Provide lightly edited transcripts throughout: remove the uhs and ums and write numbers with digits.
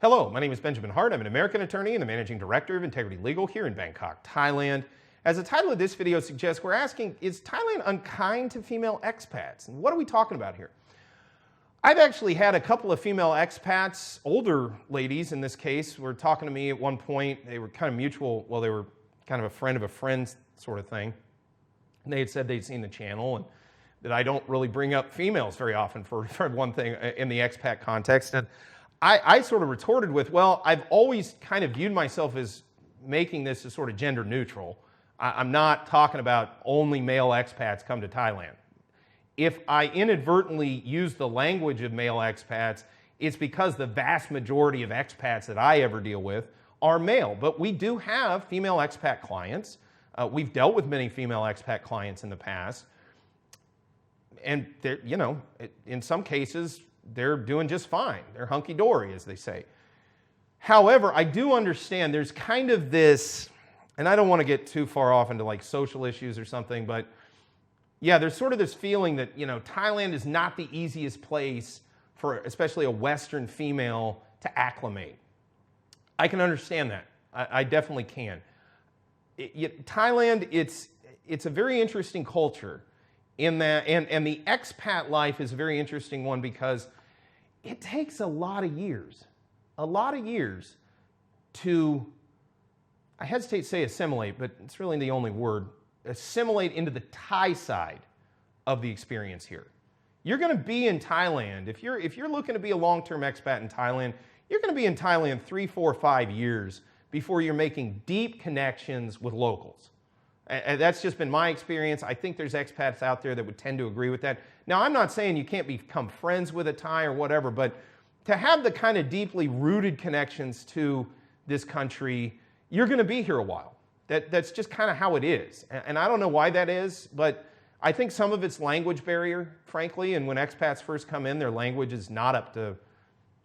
Hello, my name is Benjamin Hart. I'm an American attorney and the Managing Director of Integrity Legal here in Bangkok, Thailand. As the title of this video suggests, we're asking, is Thailand unkind to female expats? And what are we talking about here? I've actually had a couple of female expats, older ladies in this case, were talking to me at one point. They were kind of mutual, well, they were kind of a friend of a friend sort of thing. And they had said they'd seen the channel and that I don't really bring up females very often for one thing in the expat context. And I sort of retorted with, well, I've always kind of viewed myself as making this as sort of gender neutral. I'm not talking about only male expats come to Thailand. If I inadvertently use the language of male expats, it's because the vast majority of expats that I ever deal with are male. But we do have female expat clients. We've dealt with many female expat clients in the past. And, you know, in some cases, they're doing just fine. They're hunky-dory, as they say. However, I do understand there's kind of this, and I don't want to get too far off into like social issues or something, but yeah, there's sort of this feeling that, you know, Thailand is not the easiest place for especially a Western female to acclimate. I can understand that. I definitely can. Thailand, it's a very interesting culture in that, and the expat life is a very interesting one because it takes a lot of years to, I hesitate to say assimilate, but it's really the only word, assimilate into the Thai side of the experience here. You're going to be in Thailand, if you're looking to be a long-term expat in Thailand, you're going to be in Thailand 3, 4, 5 years before you're making deep connections with locals. And that's just been my experience. I think there's expats out there that would tend to agree with that. Now, I'm not saying you can't become friends with a Thai or whatever, but to have the kind of deeply rooted connections to this country, you're going to be here a while. That's just kind of how it is. And I don't know why that is, but I think some of it's language barrier, frankly. And when expats first come in, their language is not up to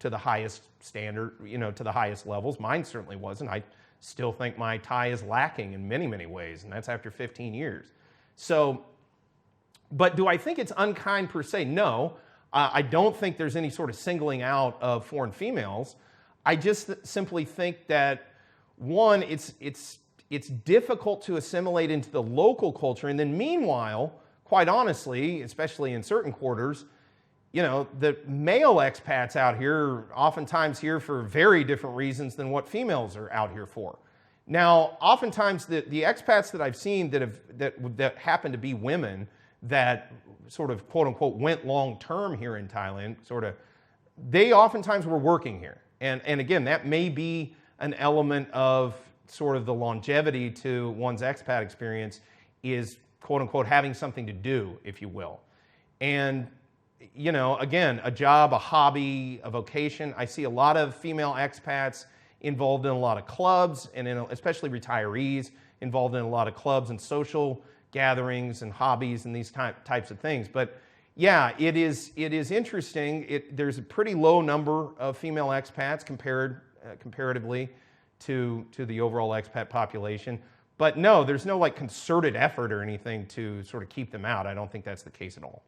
the highest standard, you know, to the highest levels. Mine certainly wasn't. I still think my Thai is lacking in many, many ways, and that's after 15 years. So, but do I think it's unkind per se? No. I don't think there's any sort of singling out of foreign females. I just simply think that, one, it's difficult to assimilate into the local culture, and then meanwhile, quite honestly, especially in certain quarters, you know, the male expats out here are oftentimes here for very different reasons than what females are out here for. Now, oftentimes the expats that I've seen that happen to be women that sort of quote unquote went long term here in Thailand, they oftentimes were working here. And again, that may be an element of sort of the longevity to one's expat experience is quote unquote having something to do, if you will. And you know, again, a job, a hobby, a vocation. I see a lot of female expats involved in a lot of clubs, and especially retirees involved in a lot of clubs and social gatherings and hobbies and these types of things. But yeah, it is interesting. There's a pretty low number of female expats comparatively to the overall expat population. But no, there's no like concerted effort or anything to sort of keep them out. I don't think that's the case at all.